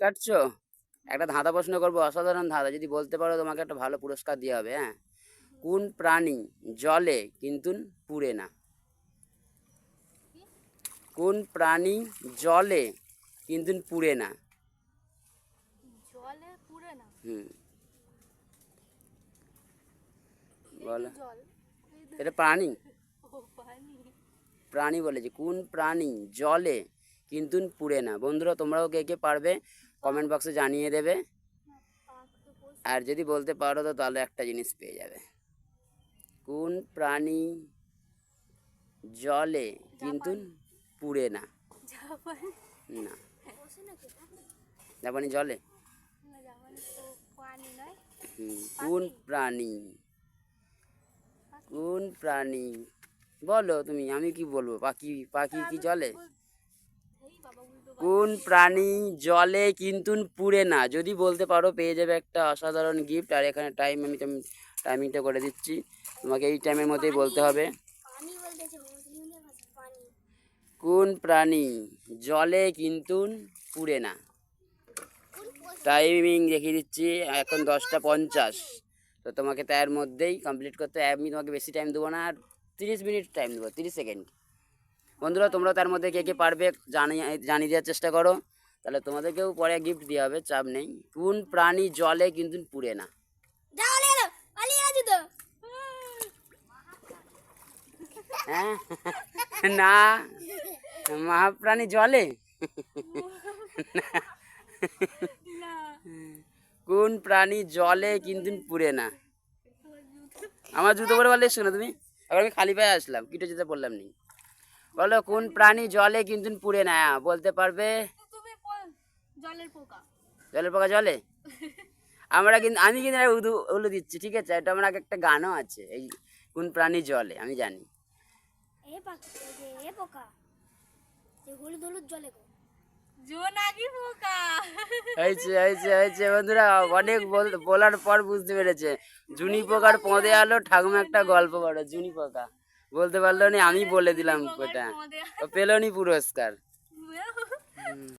কাটছো? একটা ধাঁধা প্রশ্ন করবো, অসাধারণ ধাঁধা। যদি বলতে পারো তোমাকে একটা ভালো পুরস্কার দেওয়া হবে। হ্যাঁ, কোন প্রাণী জলে কিন্তু পুড়ে না? কোন প্রাণী জলে কিন্তু পুড়ে না? জলে পুড়ে না? হুম, এই বলো। তো জল। এটা প্রাণী, ও পানি। প্রাণী বলেছে। কোন প্রাণী জলে কিন্তু পুড়ে না? বন্ধুরা, তোমরাও কে কে পারবে কমেন্ট বক্সে জানিয়ে দেবে। পাক তো পোষ। আর যদি বলতে পারো তো তাহলে একটা জিনিস পেয়ে যাবে। কোন প্রাণী জলে কিন্তু জাপান। পুড়ে না? জাপান। না, পোষে নাকি এটা? জাপানি জলে। না, জাপান তো পানি নয়। কোন পাখি। প্রাণী? পাখি। কোন প্রাণী বলো তুমি, আমি কি বলবো? পাখি? পাখি কি জলে? এই বাবা উল্টো কোন প্রাণী জলে কিন্তু পুড়ে না? যদি বলতে পারো পেয়ে যাবে একটা অসাধারণ গিফট। আর এখানে টাইমিংটা করে দিচ্ছি, তোমাকে এই টাইমের মধ্যেই বলতে হবে। পানি বলতেছে মুসলিমদের ভাষা পানি। কোন প্রাণী জলে কিন্তু পুড়ে না? টাইমিং দেখিয়ে দিচ্ছি, এখন 10টা 50। তো তোমাকে তার মধ্যেই কমপ্লিট করতে হবে। আমি তোমাকে বেশি টাইম দেবো না, আর 30 মিনিট টাইম দেবো, 30 সেকেন্ড। বন্ধুরা, তোমরা তার মধ্যে কে কে পারবে জানিয়ে দেওয়ার চেষ্টা করো, তাহলে তোমাদেরকেও পরে গিফট দেওয়া হবে, চাপ নেই। কোন প্রাণী জলে কিন্তু পুড়ে না? হ্যাঁ না, মহাপ্রাণী জলে। না। কোন প্রাণী জলে কিন্তু পুড়ে না? আমার জুতো পরে বললে শোনো তুমি, এবার আমি খালি পায়ে আসলাম, কিটো যেতে বললাম নি। বলো, কোন প্রাণী জলে কিন্তু পুড়ে না? বলতে পারবে? তুমি বল। জলের পোকা। জলের পোকা জলে? আমি কিন্তু উলু দিচ্ছি, ঠিক আছে? এটা আমার একটা গানও আছে, এই কোন প্রাণী জলে, আমি জানি। এ পাখি, এ পোকা, এ হলুদ হলুদ জলে গো। জোনাকি পোকা। হয়েছে বন্ধুরা, অনেক বলার পর বুঝতে পেরেছে। জুনি পোকার পদে আলো, ঠাকুমা একটা গল্প বলো। জুনি পোকা বলতে পারলো না, আমি বলে দিলাম। ওটা ও পেলো নি পুরস্কার।